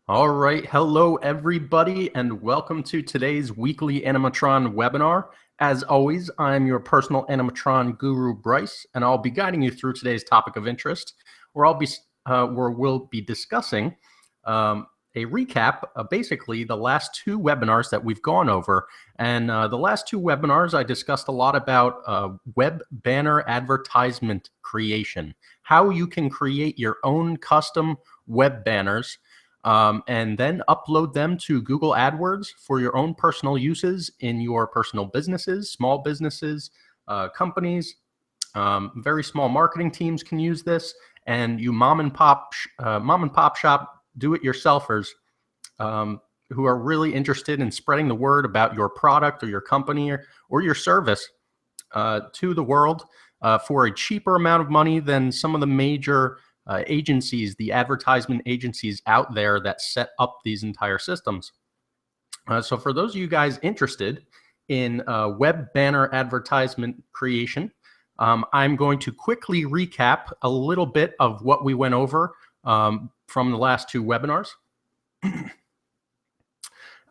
All right, hello everybody, and welcome to today's weekly Animatron webinar. As always, I'm your personal Animatron Guru, Bryce, and I'll be guiding you through today's topic of interest, where we'll be discussing a recap of basically the last two webinars that we've gone over. And the last two webinars, I discussed a lot about web banner advertisement creation, how you can create your own custom web banners and then upload them to Google Adwords for your own personal uses in your personal businesses, small businesses, companies. Very small marketing teams can use this, and you mom and pop shop do-it-yourselfers who are really interested in spreading the word about your product or your company or your service to the world for a cheaper amount of money than some of the major agencies, the advertisement agencies out there that set up these entire systems. So for those of you guys interested in web banner advertisement creation, I'm going to quickly recap a little bit of what we went over from the last two webinars.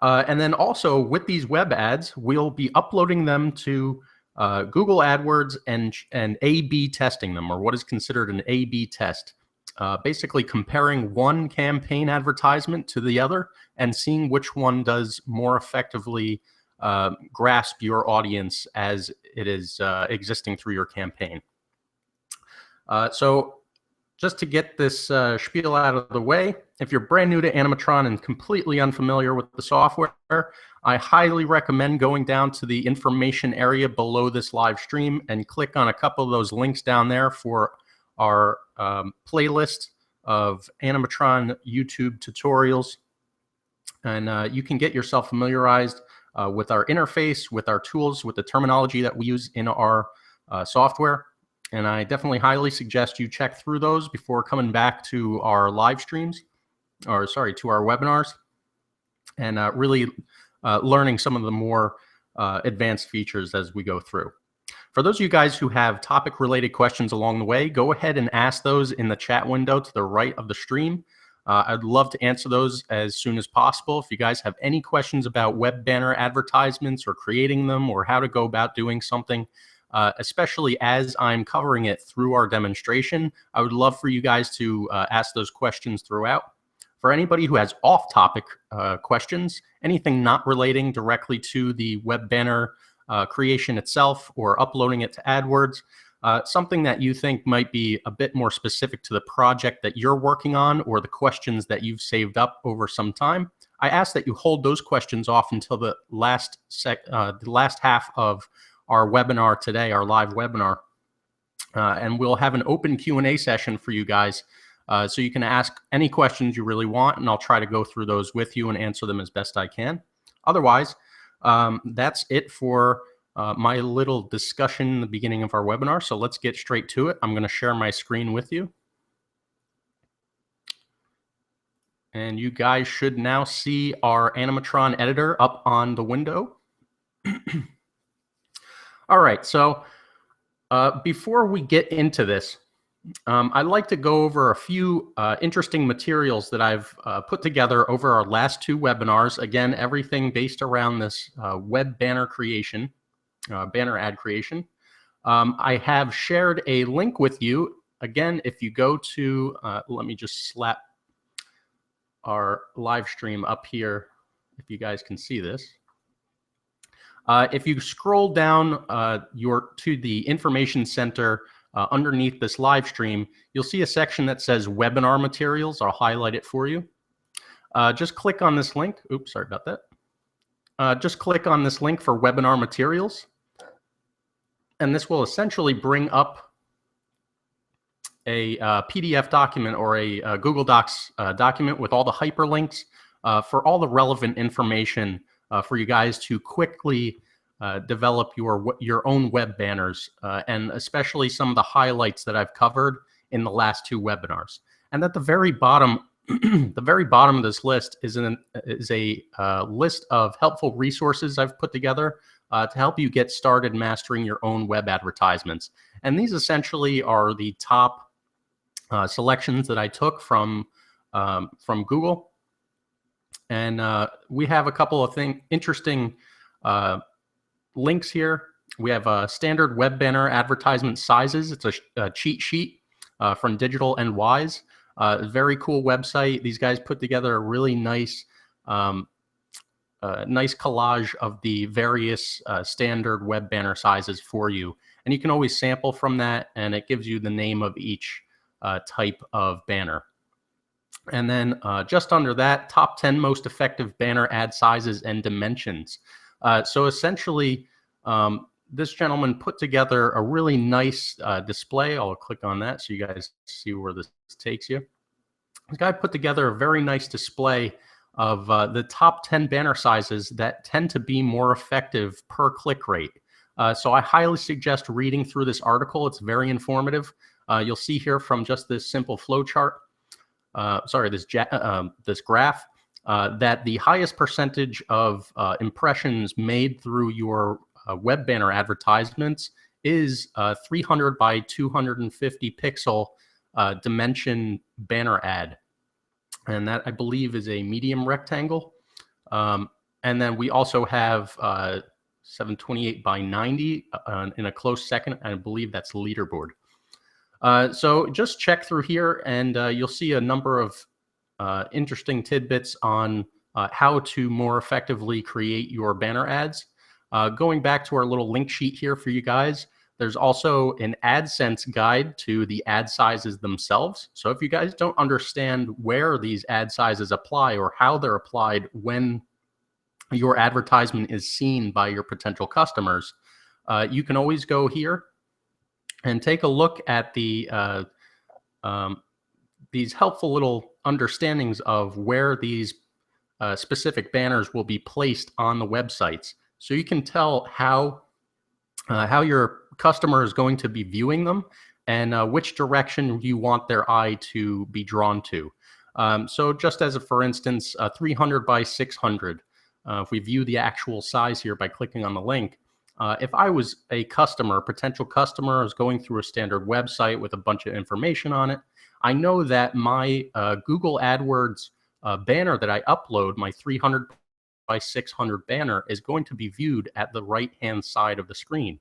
And then also with these web ads, we'll be uploading them to Google AdWords and A/B testing them, or what is considered an A/B test. Basically comparing one campaign advertisement to the other and seeing which one does more effectively grasp your audience as it is existing through your campaign. So just to get this spiel out of the way, if you're brand new to Animatron and completely unfamiliar with the software, I highly recommend going down to the information area below this live stream and click on a couple of those links down there for our playlist of Animatron YouTube tutorials. And you can get yourself familiarized with our interface, with our tools, with the terminology that we use in our software. And I definitely highly suggest you check through those before coming back to our live streams, or sorry, to our webinars, and really learning some of the more advanced features as we go through. For those of you guys who have topic-related questions along the way, go ahead and ask those in the chat window to the right of the stream. I'd love to answer those as soon as possible. If you guys have any questions about web banner advertisements or creating them or how to go about doing something, especially as I'm covering it through our demonstration, I would love for you guys to ask those questions throughout. For anybody who has off-topic questions, anything not relating directly to the web banner creation itself or uploading it to AdWords, something that you think might be a bit more specific to the project that you're working on or the questions that you've saved up over some time, I ask that you hold those questions off until the last half of our webinar today, our live webinar. And we'll have an open Q&A session for you guys. So you can ask any questions you really want, and I'll try to go through those with you and answer them as best I can. Otherwise, that's it for my little discussion in the beginning of our webinar. So let's get straight to it. I'm going to share my screen with you. And you guys should now see our Animatron Editor up on the window. All right, so before we get into this, I'd like to go over a few interesting materials that I've put together over our last two webinars. Again, everything based around this web banner creation, banner ad creation. I have shared a link with you. Again, if you go to, let me just slap our live stream up here, if you guys can see this. If you scroll down to the information center underneath this live stream, you'll see a section that says webinar materials. I'll highlight it for you. Just click on this link. Oops, sorry about that. Just click on this link for webinar materials. And this will essentially bring up a PDF document or a Google Docs document with all the hyperlinks for all the relevant information for you guys to quickly develop your own web banners, and especially some of the highlights that I've covered in the last two webinars. And at the very bottom, the very bottom of this list is a list of helpful resources I've put together to help you get started mastering your own web advertisements. And these essentially are the top selections that I took from Google And we have a couple of interesting links here. We have standard web banner advertisement sizes. It's a cheat sheet from Digital and Wise. Very cool website. These guys put together a really nice nice collage of the various standard web banner sizes for you. And you can always sample from that, and it gives you the name of each type of banner. And then just under that, top 10 most effective banner ad sizes and dimensions. So essentially, this gentleman put together a really nice display. I'll click on that so you guys see where this takes you. This guy put together a very nice display of the top 10 banner sizes that tend to be more effective per click rate. So I highly suggest reading through this article. It's very informative. You'll see here from just this simple flow chart, this graph, that the highest percentage of impressions made through your web banner advertisements is 300 by 250 pixel dimension banner ad. And that, I believe, is a medium rectangle. And then we also have 728 by 90 in a close second. And I believe that's leaderboard. So just check through here, and you'll see a number of interesting tidbits on how to more effectively create your banner ads. Going back to our little link sheet here for you guys, there's also an AdSense guide to the ad sizes themselves. So if you guys don't understand where these ad sizes apply or how they're applied when your advertisement is seen by your potential customers, you can always go here and take a look at the these helpful little understandings of where these specific banners will be placed on the websites. So you can tell how your customer is going to be viewing them and which direction you want their eye to be drawn to. So just as a, for instance, 300 by 600, if we view the actual size here by clicking on the link, if I was a customer, potential customer, I was going through a standard website with a bunch of information on it, I know that my Google AdWords banner that I upload, my 300 by 600 banner, is going to be viewed at the right-hand side of the screen,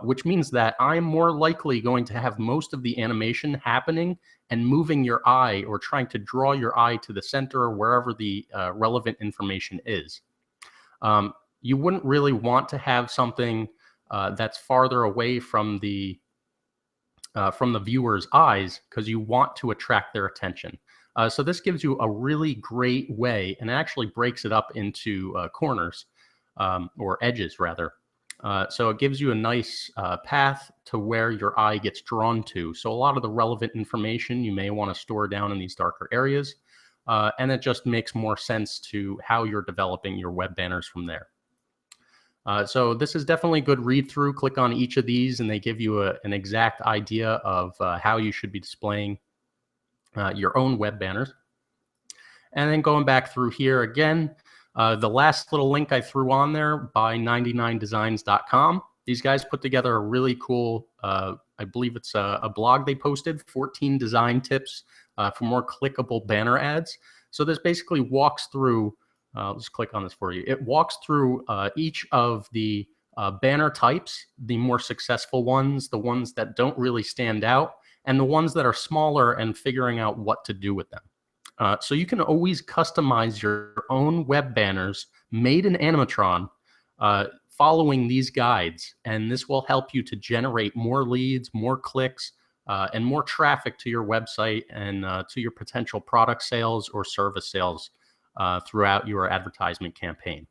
which means that I'm more likely going to have most of the animation happening and moving your eye or trying to draw your eye to the center or wherever the relevant information is. You wouldn't really want to have something that's farther away from the viewer's eyes, because you want to attract their attention. So this gives you a really great way, and it actually breaks it up into corners, or edges rather. So it gives you a nice path to where your eye gets drawn to. So a lot of the relevant information you may want to store down in these darker areas, and it just makes more sense to how you're developing your web banners from there. So this is definitely a good read through. Click on each of these and they give you an exact idea of how you should be displaying your own web banners. And then going back through here again, the last little link I threw on there, buy99designs.com. These guys put together a really cool, I believe it's a blog they posted, 14 design tips for more clickable banner ads. So this basically walks through, I'll just click on this for you. It walks through each of the banner types, the more successful ones, the ones that don't really stand out, and the ones that are smaller, and figuring out what to do with them. So you can always customize your own web banners made in Animatron following these guides, and this will help you to generate more leads, more clicks, and more traffic to your website and to your potential product sales or service sales throughout your advertisement campaign.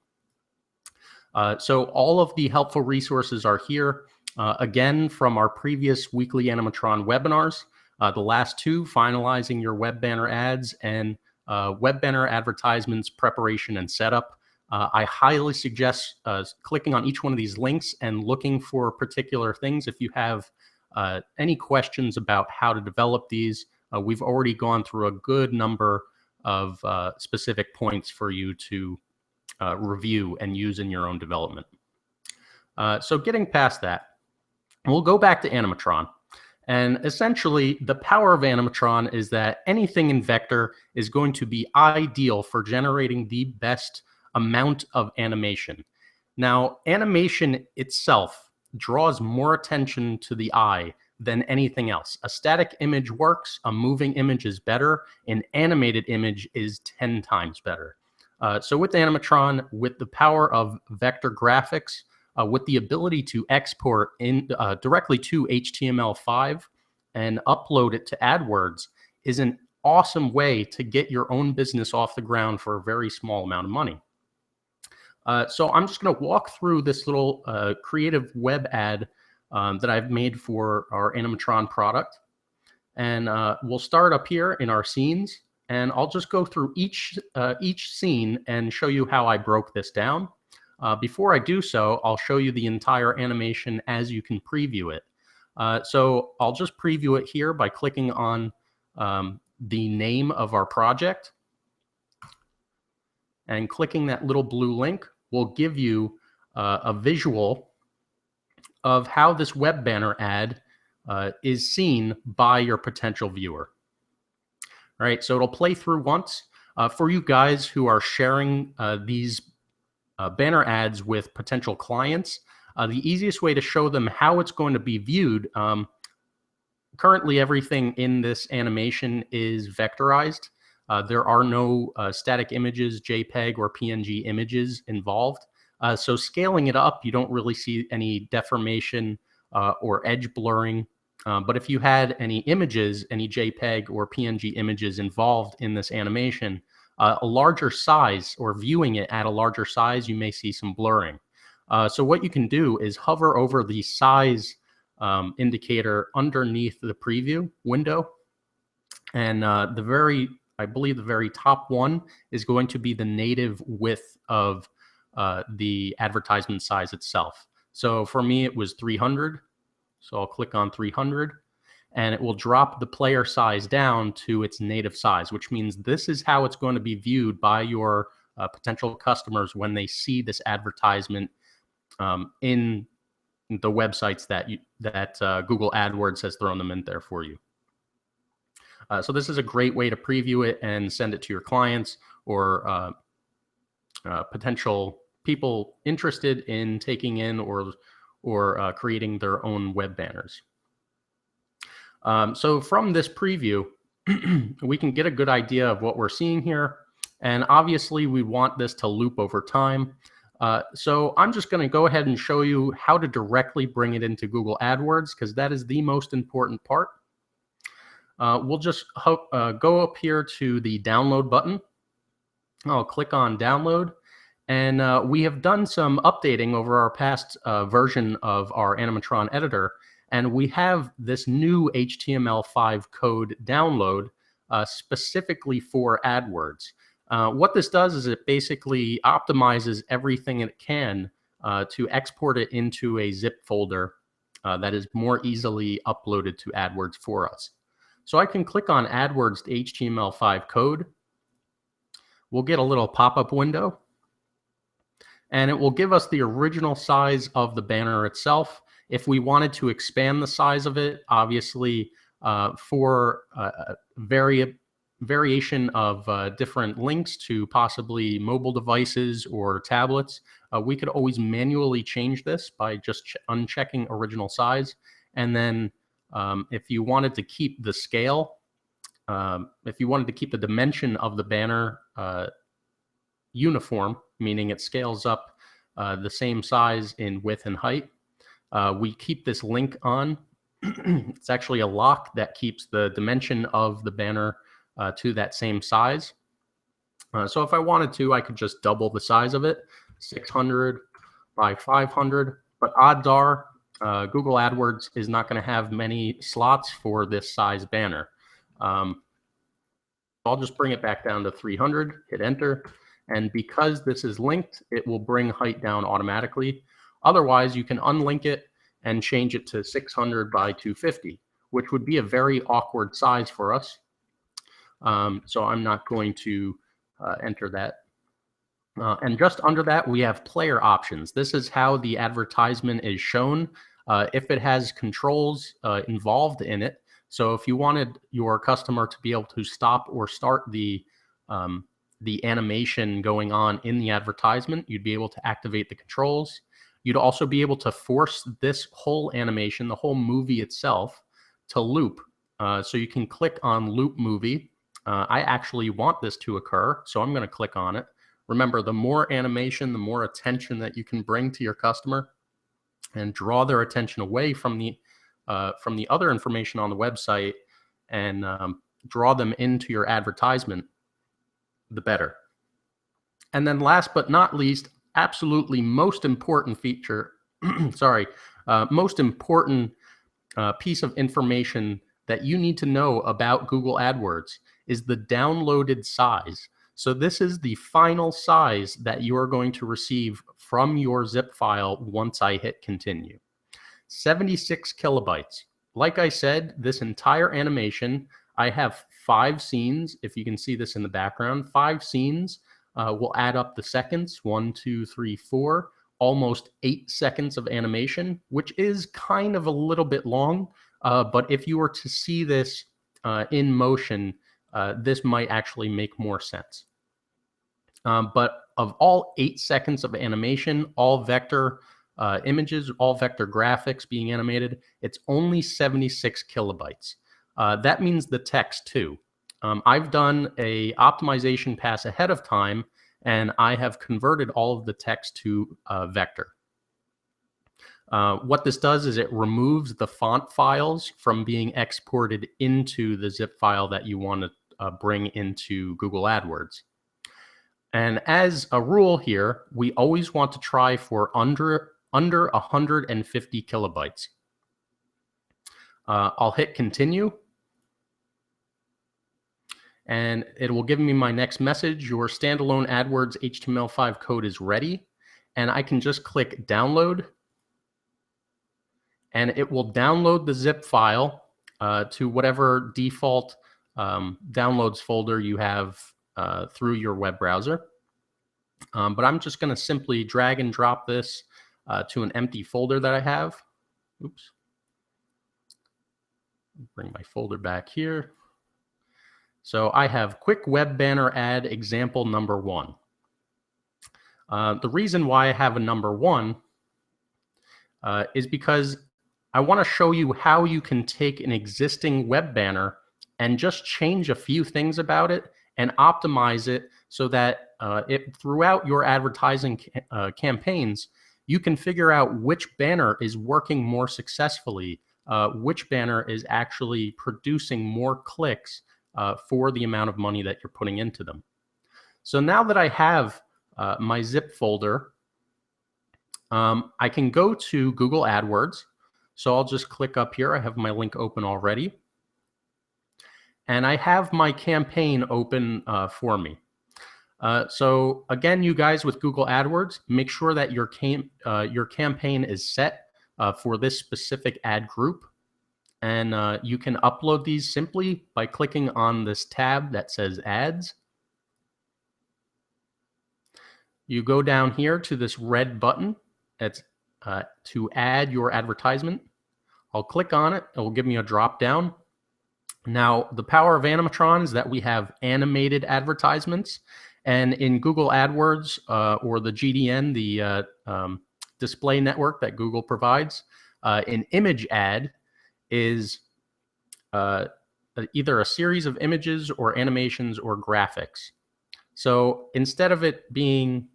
So all of the helpful resources are here. Again, from our previous weekly Animatron webinars, the last two, Finalizing Your Web Banner Ads and Web Banner Advertisements Preparation and Setup. I highly suggest clicking on each one of these links and looking for particular things. If you have any questions about how to develop these, we've already gone through a good number of specific points for you to review and use in your own development. So getting past that, we'll go back to Animatron. And essentially, the power of Animatron is that anything in vector is going to be ideal for generating the best amount of animation. Now, animation itself draws more attention to the eye than anything else. A static image works, a moving image is better, an animated image is 10 times better. So with Animatron, with the power of vector graphics, with the ability to export in directly to HTML5 and upload it to AdWords, is an awesome way to get your own business off the ground for a very small amount of money. So I'm just going to walk through this little creative web ad that I've made for our Animatron product. And we'll start up here in our scenes. And I'll just go through each scene and show you how I broke this down. Before I do so, I'll show you the entire animation as you can preview it. So I'll just preview it here by clicking on the name of our project. And clicking that little blue link will give you a visual of how this web banner ad is seen by your potential viewer. All right, so it'll play through once. For you guys who are sharing these banner ads with potential clients, the easiest way to show them how it's going to be viewed, currently everything in this animation is vectorized. There are no static images, JPEG or PNG images involved. So scaling it up, you don't really see any deformation or edge blurring. But if you had any images, any JPEG or PNG images involved in this animation, a larger size or viewing it at a larger size, you may see some blurring. So what you can do is hover over the size indicator underneath the preview window. And I believe the very top one is going to be the native width of the advertisement size itself. So for me, it was 300. So I'll click on 300 and it will drop the player size down to its native size, which means this is how it's going to be viewed by your potential customers when they see this advertisement in the websites that Google Adwords has thrown them in there for you. So this is a great way to preview it and send it to your clients or potential people interested in taking in or creating their own web banners. So from this preview, we can get a good idea of what we're seeing here. And obviously, we want this to loop over time. So I'm just going to go ahead and show you how to directly bring it into Google AdWords, because that is the most important part. We'll just go up here to the download button. I'll click on download. And we have done some updating over our past version of our Animatron Editor. And we have this new HTML5 code download specifically for AdWords. What this does is it basically optimizes everything it can to export it into a zip folder that is more easily uploaded to AdWords for us. So I can click on AdWords HTML5 code. We'll get a little pop-up window. And it will give us the original size of the banner itself. If we wanted to expand the size of it, obviously for variation of different links to possibly mobile devices or tablets, we could always manually change this by just unchecking original size. And then if you wanted to keep the scale, if you wanted to keep the dimension of the banner uniform, meaning it scales up the same size in width and height, we keep this link on. It's actually a lock that keeps the dimension of the banner to that same size. So if I wanted to, I could just double the size of it, 600 by 500. But odds are Google AdWords is not going to have many slots for this size banner. I'll just bring it back down to 300, hit enter. And because this is linked, it will bring height down automatically. Otherwise, you can unlink it and change it to 600 by 250, which would be a very awkward size for us. So I'm not going to enter that. And just under that, we have player options. This is how the advertisement is shown if it has controls involved in it. So if you wanted your customer to be able to stop or start the animation going on in the advertisement, you'd be able to activate the controls. You'd also be able to force this whole animation, the whole movie itself, to loop. So you can click on loop movie. I actually want this to occur, so I'm going to click on it. Remember, the more animation, the more attention that you can bring to your customer and draw their attention away from the other information on the website and draw them into your advertisement, the better. And then last but not least, absolutely most important feature, most important piece of information that you need to know about Google AdWords is the downloaded size. So this is the final size that you are going to receive from your zip file once I hit continue. 76 kilobytes. Like I said, this entire animation, I have 5 scenes. If you can see this in the background, 5 scenes will add up the seconds, 1, 2, 3, 4, almost 8 seconds of animation, which is kind of a little bit long. But if you were to see this in motion, this might actually make more sense. But of all 8 seconds of animation, all vector images, all vector graphics being animated, it's only 76 kilobytes. That means the text too. I've done a optimization pass ahead of time, and I have converted all of the text to vector. What this does is it removes the font files from being exported into the zip file that you want to bring into Google AdWords. And as a rule here, we always want to try for under 150 kilobytes. I'll hit continue. And it will give me my next message. Your standalone AdWords HTML5 code is ready. And I can just click download. And it will download the zip file to whatever default downloads folder you have through your web browser. But I'm just going to simply drag and drop this to an empty folder that I have. Oops. Bring my folder back here. So I have quick web banner ad example number 1. The reason why I have a number 1 is because I want to show you how you can take an existing web banner and just change a few things about it and optimize it so that throughout your advertising campaigns, you can figure out which banner is working more successfully, which banner is actually producing more clicks for the amount of money that you're putting into them. So now that I have my zip folder, I can go to Google AdWords. So I'll just click up here. I have my link open already. And I have my campaign open for me. So again, you guys with Google AdWords, make sure that your campaign is set for this specific ad group. And you can upload these simply by clicking on this tab that says Ads. You go down here to this red button. That's to add your advertisement. I'll click on it. It will give me a drop down. Now, the power of Animatron is that we have animated advertisements. And in Google AdWords or the GDN, the display network that Google provides, an image ad is either a series of images or animations or graphics. So instead of it being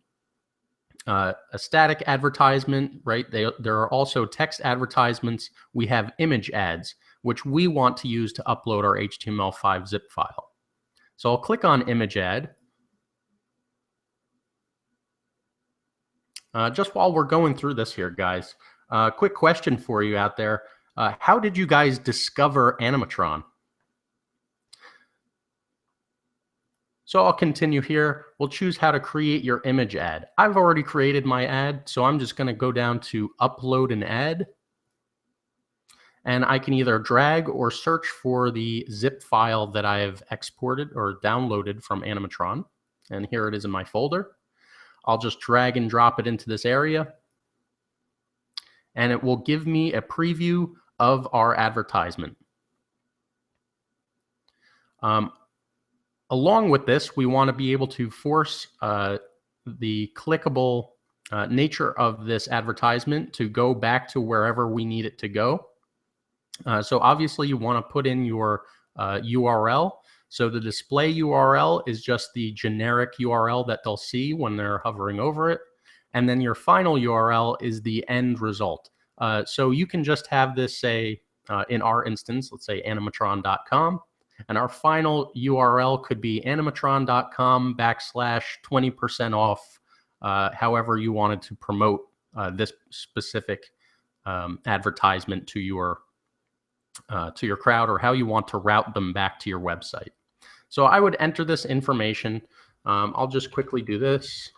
a static advertisement, right, there are also text advertisements. We have image ads, which we want to use to upload our HTML5 zip file. So I'll click on image ad. Just while we're going through this here, guys, quick question for you out there. How did you guys discover Animatron? So I'll continue here. We'll choose how to create your image ad. I've already created my ad, so I'm just going to go down to upload an ad. And I can either drag or search for the zip file that I've exported or downloaded from Animatron. And here it is in my folder. I'll just drag and drop it into this area. and it will give me a preview of our advertisement. Along with this, we want to be able to force the clickable nature of this advertisement to go back to wherever we need it to go. So obviously you want to put in your URL. So the display URL is just the generic URL that they'll see when they're hovering over it. And then your final URL is the end result. So you can just have this say, in our instance, let's say animatron.com. And our final URL could be animatron.com/20% off, however you wanted to promote this specific advertisement to your crowd, or how you want to route them back to your website. So I would enter this information. I'll just quickly do this,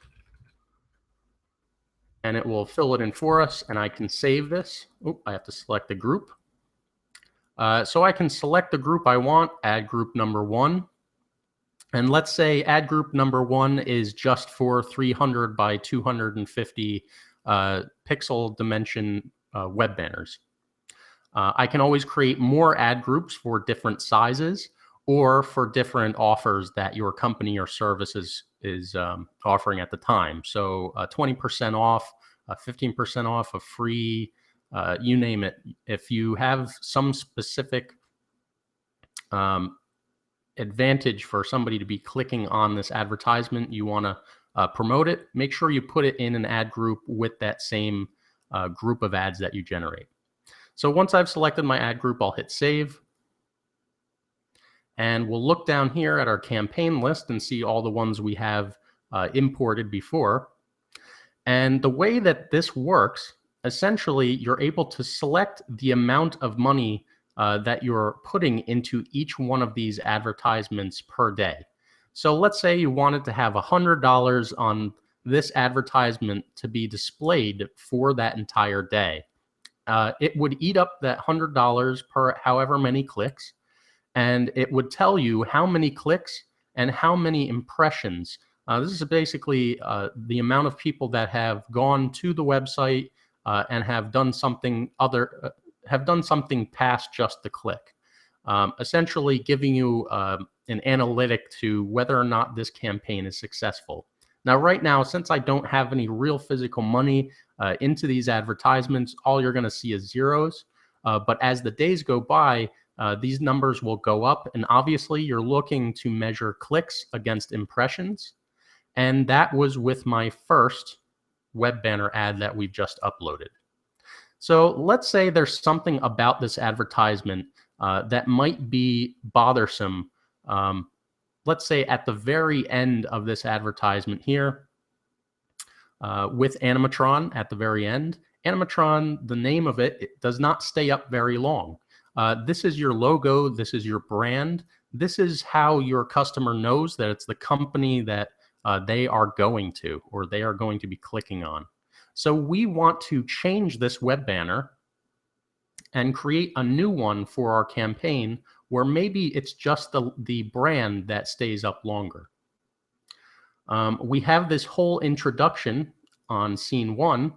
and it will fill it in for us, and I can save this. Oh, I have to select the group. So I can select the group I want, ad group number 1. And let's say ad group number 1 is just for 300 by 250 pixel dimension web banners. I can always create more ad groups for different sizes or for different offers that your company or service is offering at the time. So 20% off, 15% off, a free, you name it. If you have some specific advantage for somebody to be clicking on this advertisement, you want to promote it, make sure you put it in an ad group with that same group of ads that you generate. So once I've selected my ad group, I'll hit save. And we'll look down here at our campaign list and see all the ones we have imported before. And the way that this works, essentially, you're able to select the amount of money that you're putting into each one of these advertisements per day. So let's say you wanted to have $100 on this advertisement to be displayed for that entire day. It would eat up that $100 per however many clicks, and it would tell you how many clicks and how many impressions. This is basically the amount of people that have gone to the website and have done something past just the click. Essentially giving you an analytic to whether or not this campaign is successful. Now, right now, since I don't have any real physical money into these advertisements, all you're going to see is zeros. But as the days go by, these numbers will go up. And obviously, you're looking to measure clicks against impressions. And that was with my first web banner ad that we've just uploaded. So let's say there's something about this advertisement that might be bothersome. Let's say at the very end of this advertisement here, with Animatron at the very end. Animatron, the name of it, it does not stay up very long. This is your logo. This is your brand. This is how your customer knows that it's the company that they are going to, or they are going to be clicking on. So we want to change this web banner and create a new one for our campaign where maybe it's just the brand that stays up longer. We have this whole introduction on scene 1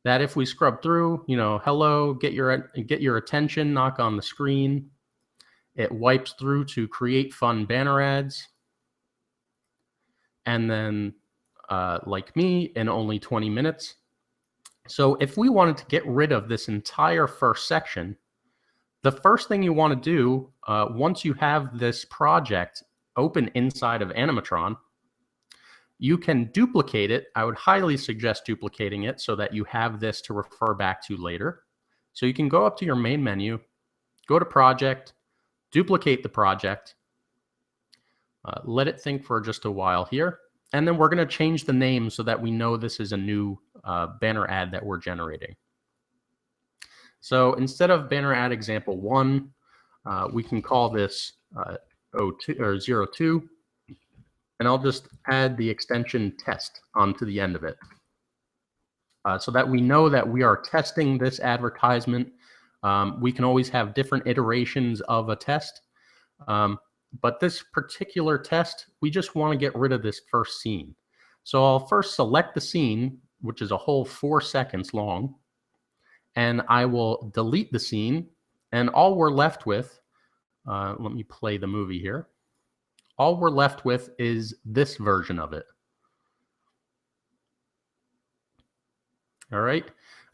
that if we scrub through, you know, hello, get your attention, knock on the screen. It wipes through to create fun banner ads. And then, like me, in only 20 minutes. So if we wanted to get rid of this entire first section, the first thing you want to do, once you have this project open inside of Animatron, you can duplicate it. I would highly suggest duplicating it so that you have this to refer back to later. So you can go up to your main menu, go to Project, duplicate the project, let it think for just a while here, and then we're going to change the name so that we know this is a new banner ad that we're generating. So instead of banner ad example 1, we can call this 02 or 02, and I'll just add the extension test onto the end of it, so that we know that we are testing this advertisement. We can always have different iterations of a test, but this particular test, we just want to get rid of this first scene. So I'll first select the scene, which is a whole 4 seconds long, and I will delete the scene, and all we're left with, let me play the movie here. All we're left with is this version of it. All right.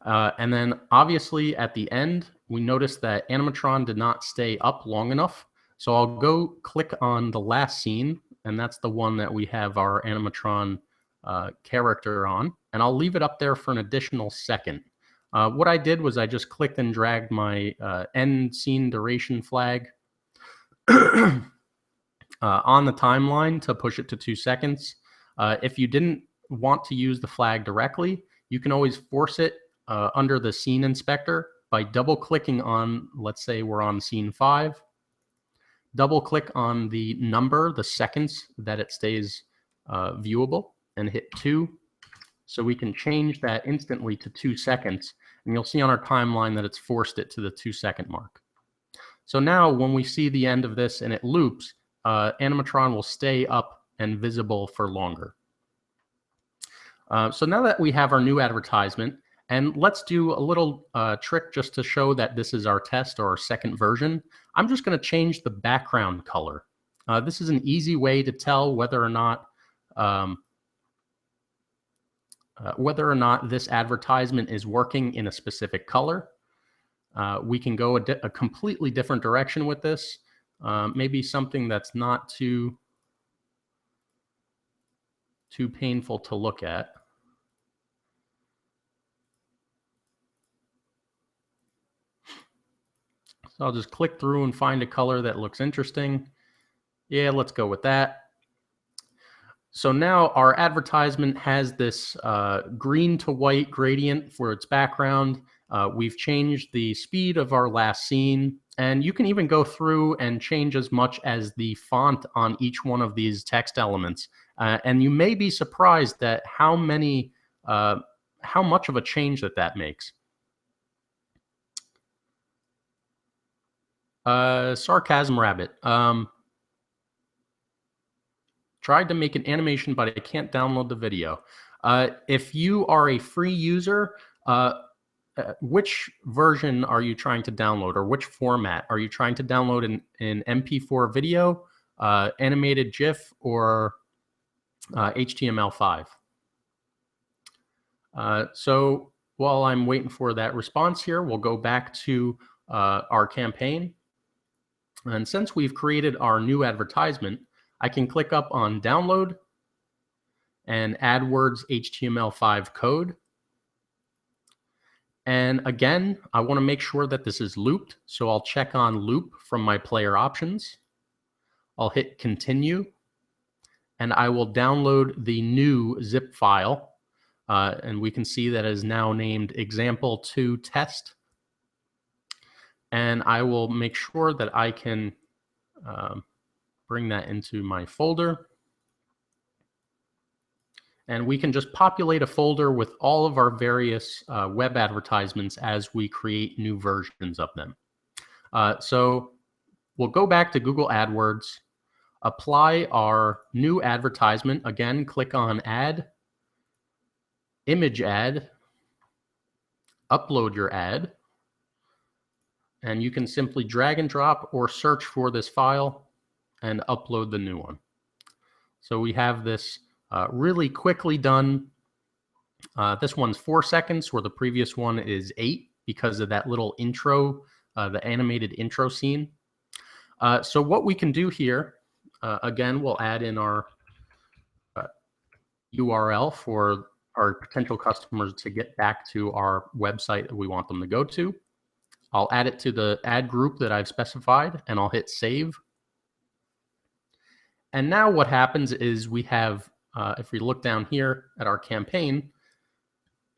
And then obviously at the end, we notice that Animatron did not stay up long enough. So I'll go click on the last scene, and that's the one that we have our Animatron character on, and I'll leave it up there for an additional second. What I did was I just clicked and dragged my end scene duration flag on the timeline to push it to 2 seconds. If you didn't want to use the flag directly, you can always force it under the scene inspector by double clicking on, let's say we're on scene 5, double click on the number, the seconds that it stays viewable, and hit 2. So we can change that instantly to 2 seconds, and you'll see on our timeline that it's forced it to the 2-second mark. So now when we see the end of this and it loops, Animatron will stay up and visible for longer. So now that we have our new advertisement, and let's do a little trick just to show that this is our test or our second version. I'm just going to change the background color. This is an easy way to tell whether or not this advertisement is working in a specific color. We can go a completely different direction with this. Maybe something that's not too painful to look at. So I'll just click through and find a color that looks interesting. Yeah, let's go with that. So now our advertisement has this green to white gradient for its background. We've changed the speed of our last scene, and you can even go through and change as much as the font on each one of these text elements. And you may be surprised at how much of a change that makes. Sarcasm Rabbit. Tried to make an animation, but I can't download the video. If you are a free user, which version are you trying to download, or which format? Are you trying to download an MP4 video, animated GIF, or HTML5? So while I'm waiting for that response here, we'll go back to our campaign. And since we've created our new advertisement, I can click up on Download and AdWords HTML5 code. And again, I want to make sure that this is looped, so I'll check on Loop from my player options. I'll hit Continue, and I will download the new zip file. And we can see that it is now named Example2 Test. And I will make sure that I can bring that into my folder. And we can just populate a folder with all of our various web advertisements as we create new versions of them. So we'll go back to Google AdWords, apply our new advertisement. Again, click on Add, Image Ad, upload your ad. And you can simply drag and drop or search for this file and upload the new one. So we have this really quickly done. This one's 4 seconds, where the previous one is 8 because of that little intro, the animated intro scene. So what we can do here, again, we'll add in our URL for our potential customers to get back to our website that we want them to go to. I'll add it to the ad group that I've specified, and I'll hit Save. And now what happens is we have, if we look down here at our campaign,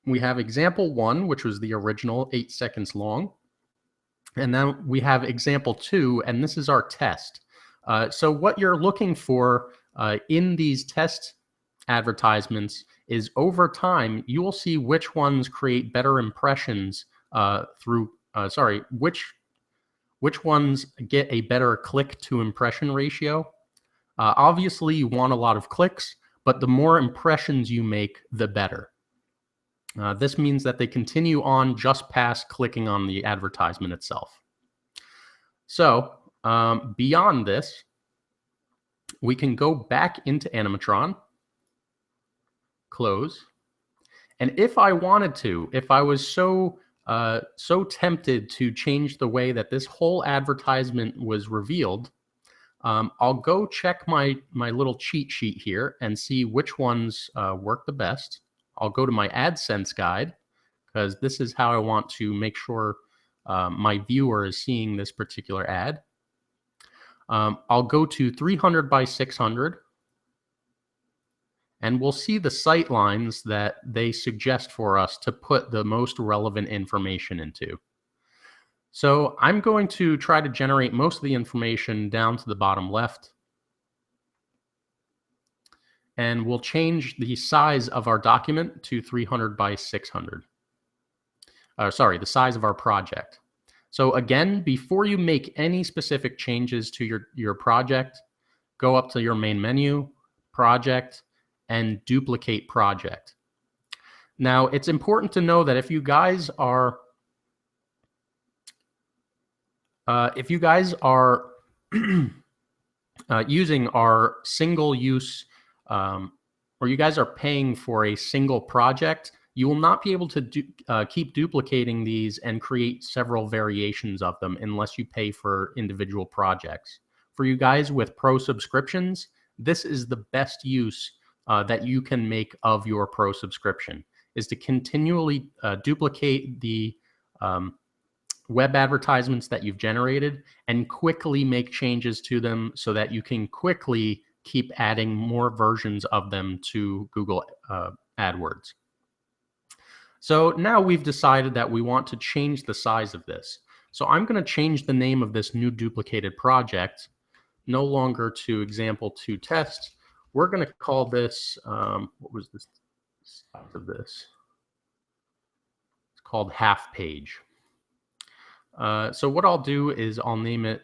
we have example 1, which was the original 8 seconds long. And then we have example 2, and this is our test. So what you're looking for in these test advertisements is, over time, you will see which ones create better impressions which ones get a better click to impression ratio. Obviously, you want a lot of clicks, but the more impressions you make, the better. This means that they continue on just past clicking on the advertisement itself. So beyond this, we can go back into Animatron, close, and if I wanted to, if I was so tempted to change the way that this whole advertisement was revealed, I'll go check my little cheat sheet here and see which ones work the best. I'll go to my AdSense guide, because this is how I want to make sure my viewer is seeing this particular ad. I'll go to 300 by 600, and we'll see the sight lines that they suggest for us to put the most relevant information into. So I'm going to try to generate most of the information down to the bottom left. And we'll change the size of our document to 300 by 600. Sorry, the size of our project. So again, before you make any specific changes to your project, go up to your main menu, project, and duplicate project. Now, it's important to know that if you guys are using our single-use, or you guys are paying for a single project, you will not be able to keep duplicating these and create several variations of them unless you pay for individual projects. For you guys with pro subscriptions, this is the best use that you can make of your pro subscription, is to continually duplicate the web advertisements that you've generated and quickly make changes to them so that you can quickly keep adding more versions of them to Google AdWords. So now we've decided that we want to change the size of this. So I'm going to change the name of this new duplicated project, no longer to example 2 test. We're going to call this, what was the size of this? It's called half page. So what I'll do is I'll name it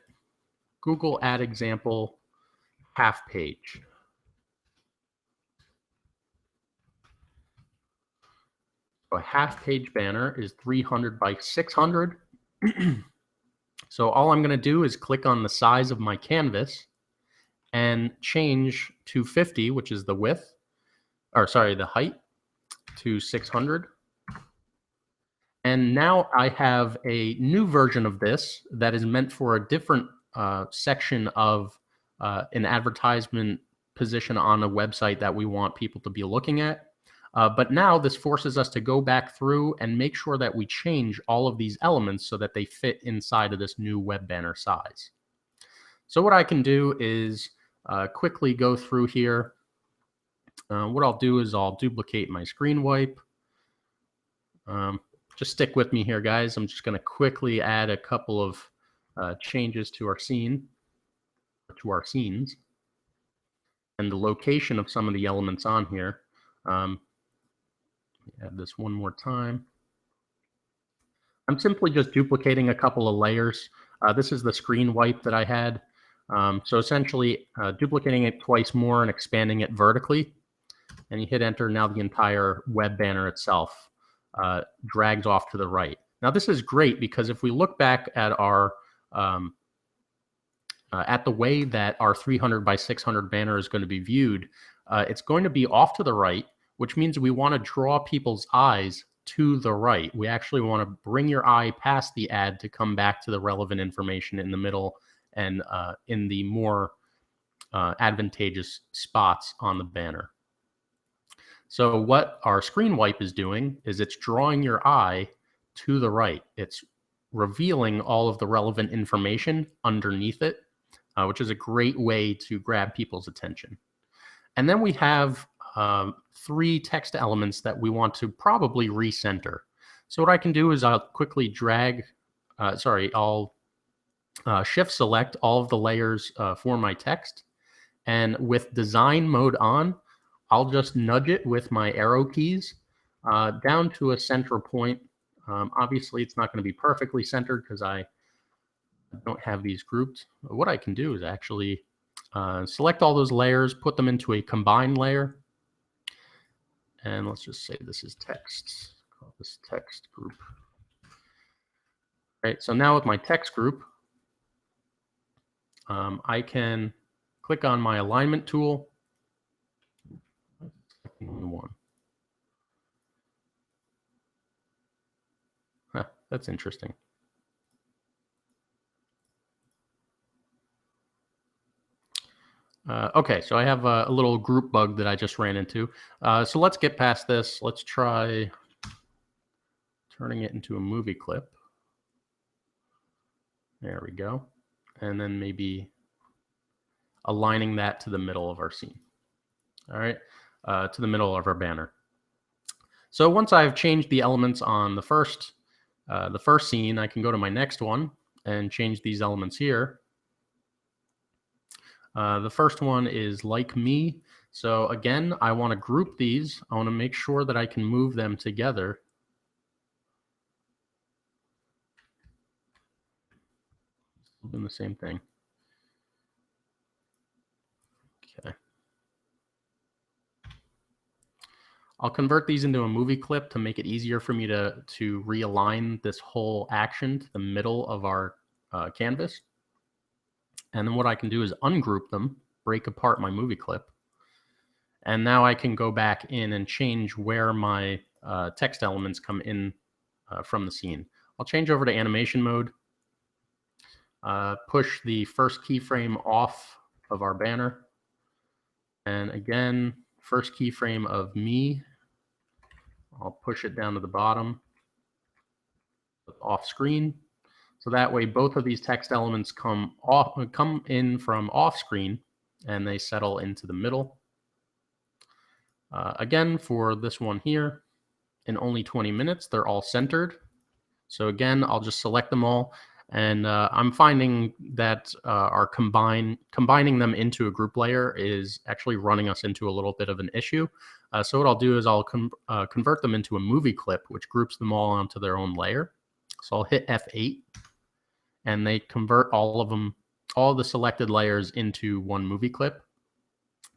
Google Ad Example Half Page. So a half page banner is 300 by 600. So all I'm going to do is click on the size of my canvas and change 250, which is the width, or sorry, the height, to 600. And now I have a new version of this that is meant for a different section of an advertisement position on a website that we want people to be looking at. But now this forces us to go back through and make sure that we change all of these elements so that they fit inside of this new web banner size. So what I can do is quickly go through here. What I'll do is I'll duplicate my screen wipe. Just stick with me here, guys. I'm just going to quickly add a couple of changes to our scene, to our scenes, and the location of some of the elements on here. Add this one more time. I'm simply just duplicating a couple of layers. This is the screen wipe that I had. So essentially duplicating it twice more and expanding it vertically. And you hit enter, now the entire web banner itself drags off to the right. Now this is great because if we look back at our at the way that our 300 by 600 banner is going to be viewed, it's going to be off to the right, which means we want to draw people's eyes to the right. We actually want to bring your eye past the ad to come back to the relevant information in the middle and in the more advantageous spots on the banner. So what our screen wipe is doing is it's drawing your eye to the right. It's revealing all of the relevant information underneath it, which is a great way to grab people's attention. And then we have 3 text elements that we want to probably recenter. So what I can do is I'll quickly drag, I'll shift select all of the layers for my text. And with design mode on, I'll just nudge it with my arrow keys down to a center point. Obviously, it's not going to be perfectly centered because I don't have these grouped. But what I can do is actually select all those layers, put them into a combined layer. And let's just say this is text. this text group. Right, so now with my text group, I can click on my alignment tool. One. Huh, that's interesting. Okay, so I have a little group bug that I just ran into. So let's get past this. Let's try turning it into a movie clip. There we go. And then maybe aligning that to the middle of our scene. All right, to the middle of our banner. So once I've changed the elements on the first scene, I can go to my next one and change these elements here. The first one is like me. So again, I want to group these. I want to make sure that I can move them together. Doing the same thing. Okay. I'll convert these into a movie clip to make it easier for me to realign this whole action to the middle of our canvas. And then what I can do is ungroup them, break apart my movie clip. And now I can go back in and change where my text elements come in from the scene. I'll change over to animation mode, push the first keyframe off of our banner. And again, first keyframe of me, I'll push it down to the bottom, off screen. So that way both of these text elements come in from off screen and they settle into the middle. Again, for this one here, in only 20 minutes, they're all centered. So again, I'll just select them all. And I'm finding that our combining them into a group layer is actually running us into a little bit of an issue. So what I'll do is I'll convert them into a movie clip, which groups them all onto their own layer. So I'll hit F8, and they convert all of them, all the selected layers, into one movie clip.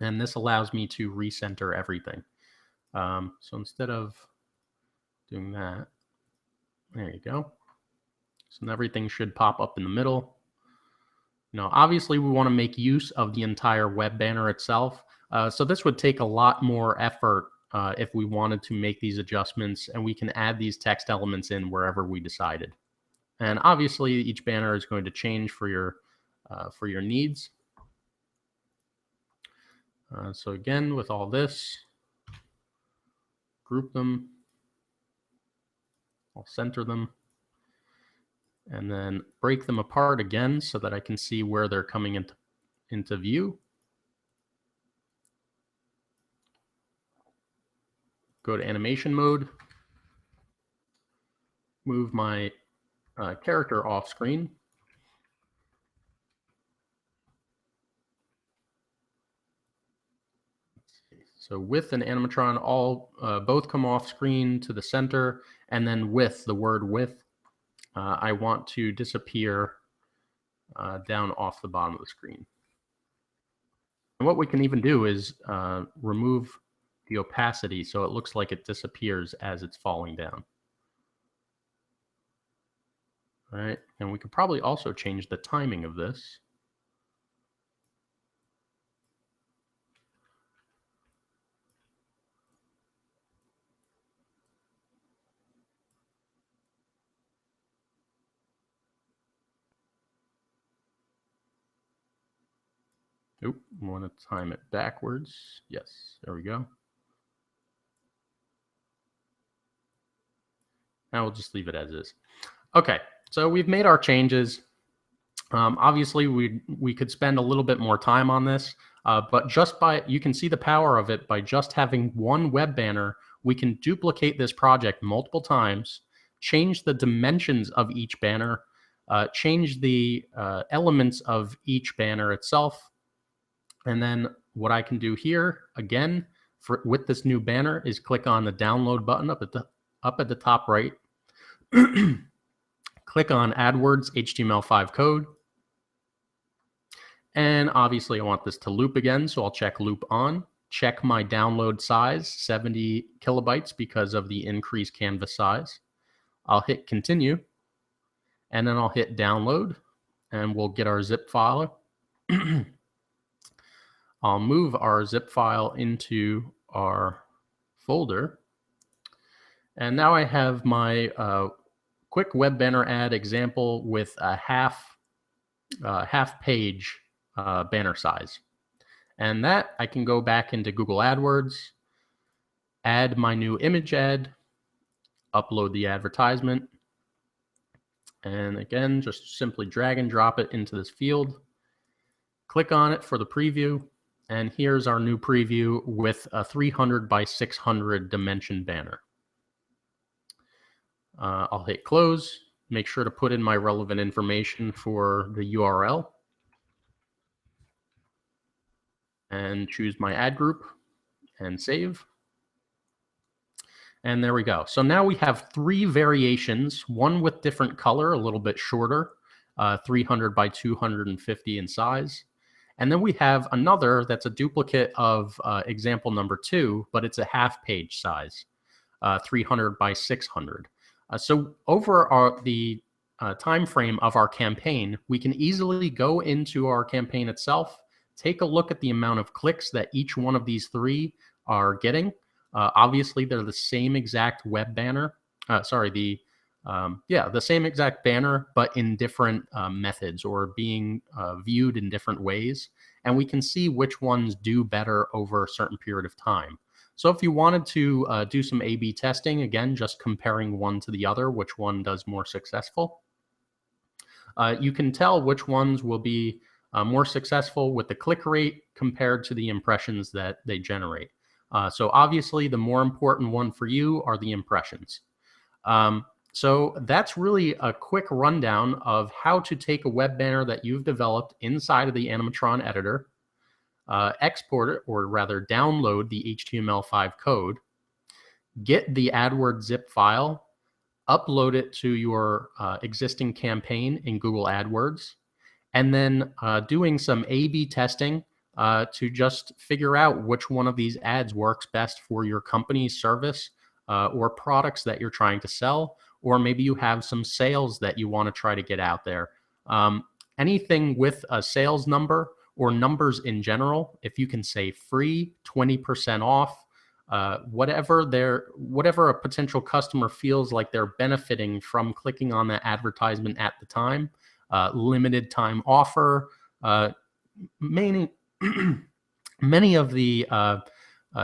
And this allows me to recenter everything. So instead of doing that, there you go. So everything should pop up in the middle. Now, obviously, we want to make use of the entire web banner itself. So this would take a lot more effort if we wanted to make these adjustments, and we can add these text elements in wherever we decided. And obviously, each banner is going to change for your needs. So again, with all this, group them, I'll center them, and then break them apart again so that I can see where they're coming into view. Go to animation mode, move my character off screen. So width and animatron both come off screen to the center, and then with the word width, I want to disappear down off the bottom of the screen. And what we can even do is remove the opacity so it looks like it disappears as it's falling down. All right, and we could probably also change the timing of this. Oop, I want to time it backwards. Yes, there we go. Now we'll just leave it as is. Okay, so we've made our changes. Obviously, we could spend a little bit more time on this, but you can see the power of it by just having one web banner. We can duplicate this project multiple times, change the dimensions of each banner, change the elements of each banner itself. And then what I can do here, again, with this new banner, is click on the download button up at the top right. Click on AdWords HTML5 code. And obviously I want this to loop again, so I'll check loop on. check my download size, 70 kilobytes, because of the increased canvas size. I'll hit continue, and then I'll hit download, and we'll get our zip file. I'll move our zip file into our folder. And now I have my quick web banner ad example with a half page banner size. And that I can go back into Google AdWords, add my new image ad, upload the advertisement, and again, just simply drag and drop it into this field. Click on it for the preview, and here's our new preview with a 300 by 600 dimension banner. I'll hit close, make sure to put in my relevant information for the URL, and choose my ad group and save. And there we go. So now we have 3 variations, one with different color, a little bit shorter, 300 by 250 in size. And then we have another that's a duplicate of example number 2, but it's a half page size, 300 by 600. So over the time frame of our campaign, we can easily go into our campaign itself, take a look at the amount of clicks that each one of these 3 are getting. Obviously, they're the same exact web banner. The same exact banner, but in different methods, or being viewed in different ways. And we can see which ones do better over a certain period of time. So if you wanted to do some A/B testing, again, just comparing one to the other, which one does more successful, you can tell which ones will be more successful with the click rate compared to the impressions that they generate. So obviously, the more important one for you are the impressions. So that's really a quick rundown of how to take a web banner that you've developed inside of the Animatron Editor, export it, or rather download the HTML5 code, get the AdWords zip file, upload it to your existing campaign in Google AdWords, and then doing some A/B testing to just figure out which one of these ads works best for your company's service or products that you're trying to sell, or maybe you have some sales that you want to try to get out there. Anything with a sales number or numbers in general, if you can say free, 20% off, whatever a potential customer feels like they're benefiting from clicking on that advertisement at the time, limited time offer, many of the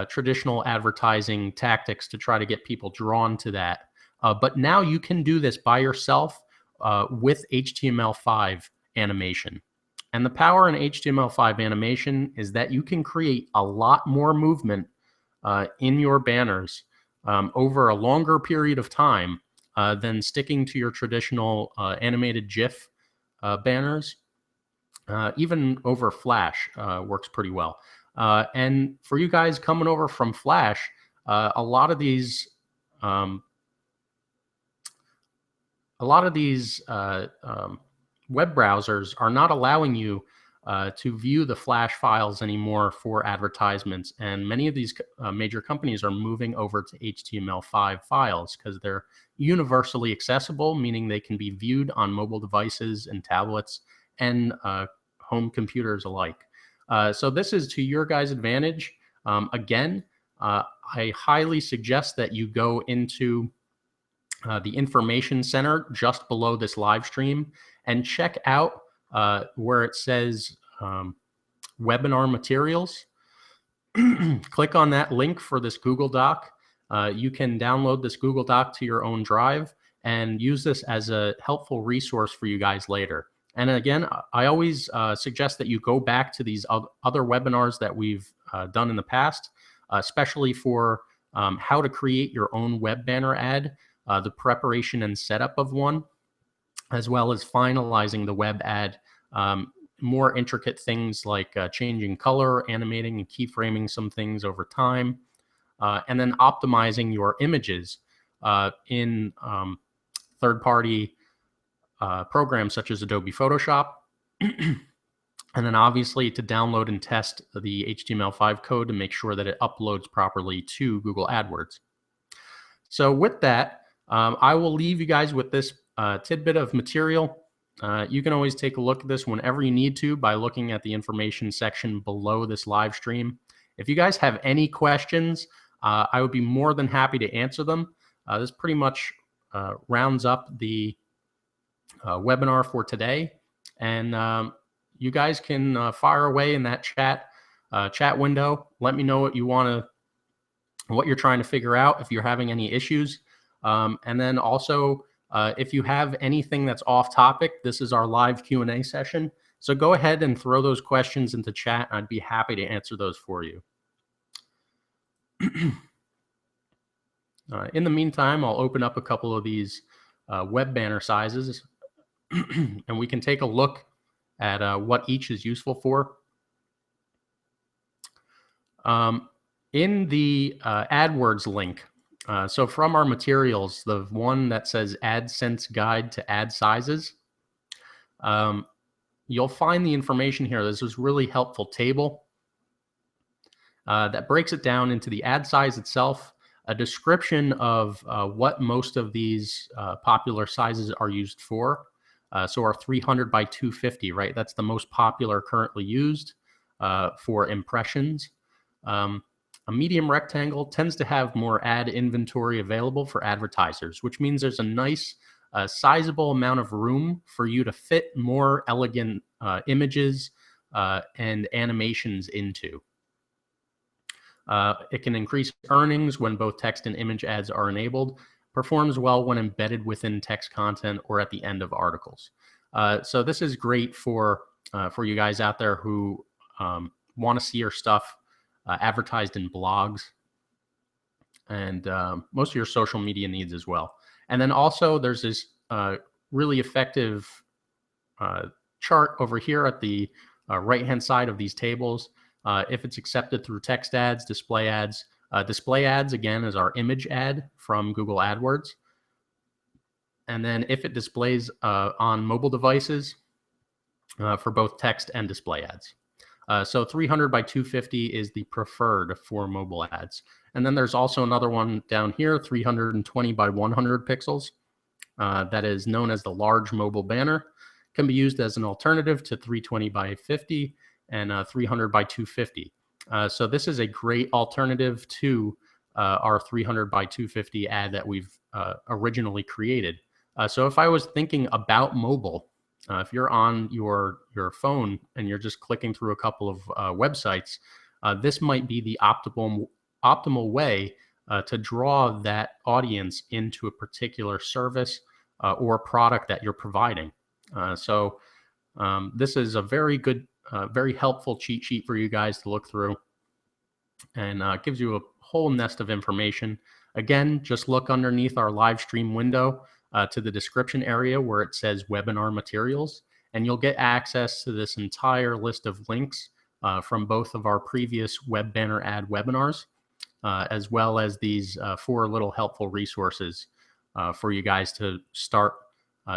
traditional advertising tactics to try to get people drawn to that. But now you can do this by yourself with HTML5 animation. And the power in HTML5 animation is that you can create a lot more movement in your banners over a longer period of time than sticking to your traditional animated GIF banners. Even over Flash works pretty well. And for you guys coming over from Flash, a lot of these web browsers are not allowing you to view the Flash files anymore for advertisements. And many of these major companies are moving over to HTML5 files because they're universally accessible, meaning they can be viewed on mobile devices and tablets and home computers alike. So this is to your guys' advantage. Again, I highly suggest that you go into the information center just below this live stream and check out where it says webinar materials. Click on that link for this Google Doc. You can download this Google Doc to your own drive and use this as a helpful resource for you guys later. And again, I always suggest that you go back to these other webinars that we've done in the past, especially for how to create your own web banner ad, the preparation and setup of one, as well as finalizing the web ad, more intricate things like changing color, animating, and keyframing some things over time, and then optimizing your images in third-party programs such as Adobe Photoshop. And then obviously to download and test the HTML5 code to make sure that it uploads properly to Google AdWords. So with that, I will leave you guys with this tidbit of material. You can always take a look at this whenever you need to by looking at the information section below this live stream. If you guys have any questions, I would be more than happy to answer them. This pretty much rounds up the webinar for today. And you guys can fire away in that chat window. Let me know what you want to, what you're trying to figure out, if you're having any issues. And then also, if you have anything that's off topic, this is our live Q&A session. So go ahead and throw those questions into chat. I'd be happy to answer those for you. In the meantime, I'll open up a couple of these web banner sizes and we can take a look at what each is useful for. In the AdWords link, so from our materials, the one that says AdSense Guide to Ad Sizes, you'll find the information here. This is a really helpful table that breaks it down into the ad size itself, a description of what most of these popular sizes are used for. So our 300 by 250, right? That's the most popular currently used for impressions. A medium rectangle tends to have more ad inventory available for advertisers, which means there's a nice sizable amount of room for you to fit more elegant images and animations into. It can increase earnings when both text and image ads are enabled, performs well when embedded within text content or at the end of articles. So this is great for you guys out there who want to see your stuff advertised in blogs and most of your social media needs as well. And then also there's this really effective chart over here at the right-hand side of these tables. If it's accepted through text ads, display ads, again, is our image ad from Google AdWords. And then if it displays on mobile devices for both text and display ads. So 300 by 250 is the preferred for mobile ads. And then there's also another one down here, 320 by 100 pixels. That is known as the large mobile banner. Can be used as an alternative to 320 by 50 and 300 by 250. So this is a great alternative to our 300 by 250 ad that we've originally created. So if I was thinking about mobile, if you're on your phone and you're just clicking through a couple of websites, this might be the optimal way to draw that audience into a particular service or product that you're providing. So this is a very good, very helpful cheat sheet for you guys to look through, and gives you a whole nest of information. Again, just look underneath our live stream window to the description area where it says webinar materials, and you'll get access to this entire list of links from both of our previous web banner ad webinars, as well as these 4 little helpful resources for you guys to start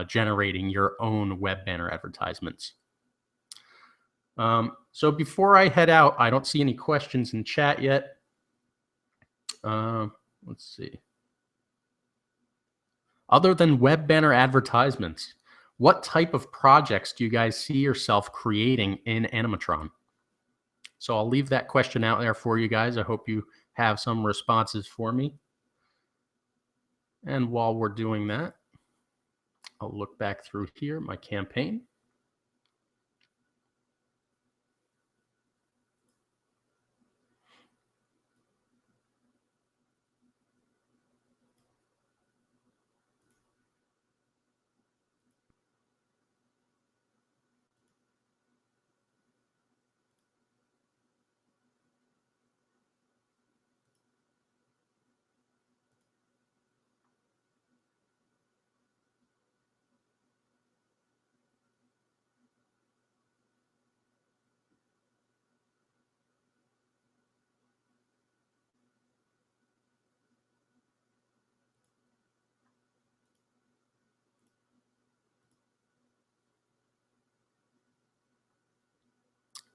generating your own web banner advertisements. So before I head out, I don't see any questions in chat yet. Let's see. Other than web banner advertisements, what type of projects do you guys see yourself creating in Animatron? So I'll leave that question out there for you guys. I hope you have some responses for me. And while we're doing that, I'll look back through here, my campaign.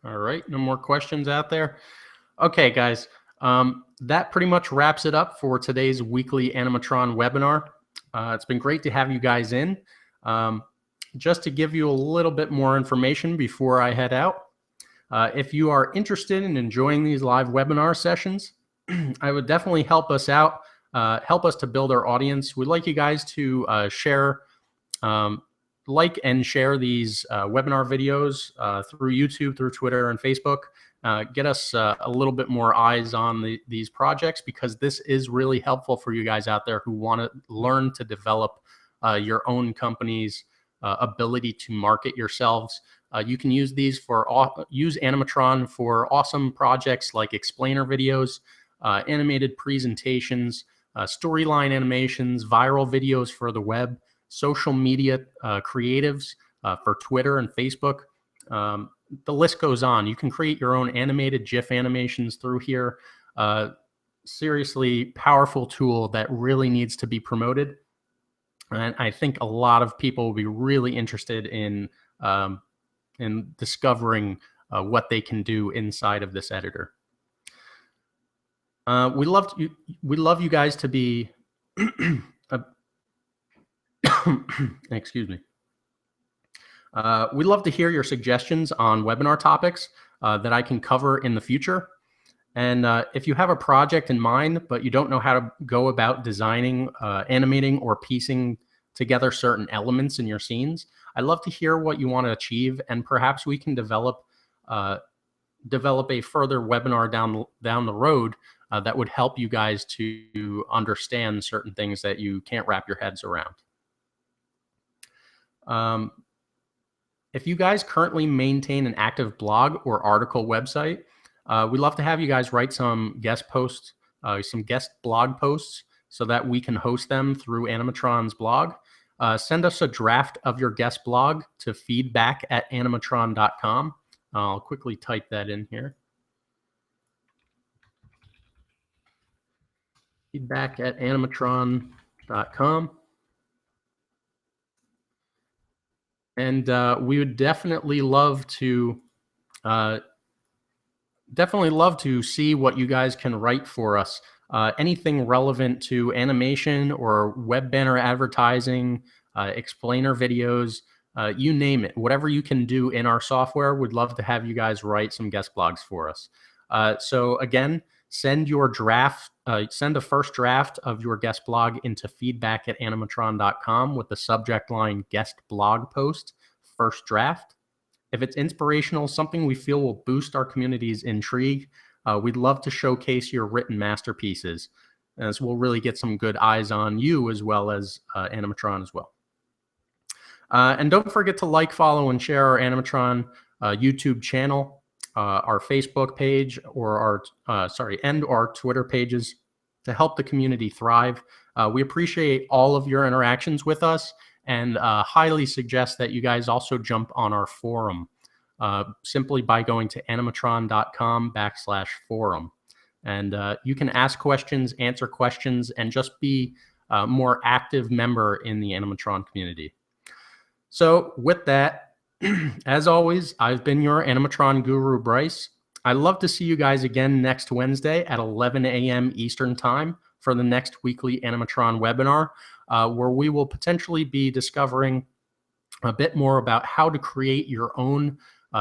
All right, no more questions out there. Okay, guys, that pretty much wraps it up for today's weekly Animatron webinar. It's been great to have you guys in. Just to give you a little bit more information before I head out, if you are interested in enjoying these live webinar sessions, I would definitely help us out, help us to build our audience. We'd like you guys to share, like and share these webinar videos through YouTube, through Twitter and Facebook. Get us a little bit more eyes on these projects, because this is really helpful for you guys out there who want to learn to develop your own company's ability to market yourselves. You can use these use Animatron for awesome projects like explainer videos, animated presentations, storyline animations, viral videos for the web, social media creatives for Twitter and Facebook. The list goes on. You can create your own animated GIF animations through here. Seriously powerful tool that really needs to be promoted. And I think a lot of people will be really interested in discovering what they can do inside of this editor. We love you guys to be excuse me. We'd love to hear your suggestions on webinar topics that I can cover in the future. And if you have a project in mind, but you don't know how to go about designing, animating, or piecing together certain elements in your scenes, I'd love to hear what you want to achieve, and perhaps we can develop a further webinar down the road that would help you guys to understand certain things that you can't wrap your heads around. If you guys currently maintain an active blog or article website, we'd love to have you guys write some guest posts, some guest blog posts, so that we can host them through Animatron's blog. Send us a draft of your guest blog to feedback@animatron.com. I'll quickly type that in here. Feedback@animatron.com. And we would definitely love to see what you guys can write for us. Anything relevant to animation or web banner advertising, explainer videos, you name it. Whatever you can do in our software, we'd love to have you guys write some guest blogs for us. So again, send your draft, send a first draft of your guest blog into feedback@animatron.com with the subject line guest blog post, first draft. If it's inspirational, something we feel will boost our community's intrigue, we'd love to showcase your written masterpieces, as we'll really get some good eyes on you as well as Animatron as well. And don't forget to like, follow, and share our Animatron YouTube channel, our Facebook page, or our Twitter pages to help the community thrive. We appreciate all of your interactions with us, and highly suggest that you guys also jump on our forum simply by going to animatron.com/forum. And you can ask questions, answer questions, and just be a more active member in the Animatron community. So with that, as always, I've been your Animatron Guru, Bryce. I'd love to see you guys again next Wednesday at 11 a.m. Eastern Time for the next weekly Animatron webinar, where we will potentially be discovering a bit more about how to create your own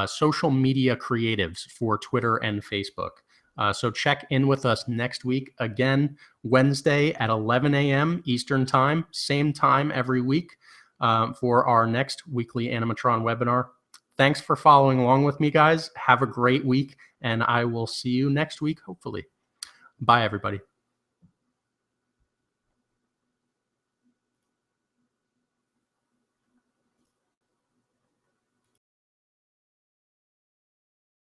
social media creatives for Twitter and Facebook. So check in with us next week, again, Wednesday at 11 a.m. Eastern Time, same time every week, for our next weekly Animatron webinar. Thanks for following along with me, guys. Have a great week, and I will see you next week, hopefully. Bye, everybody.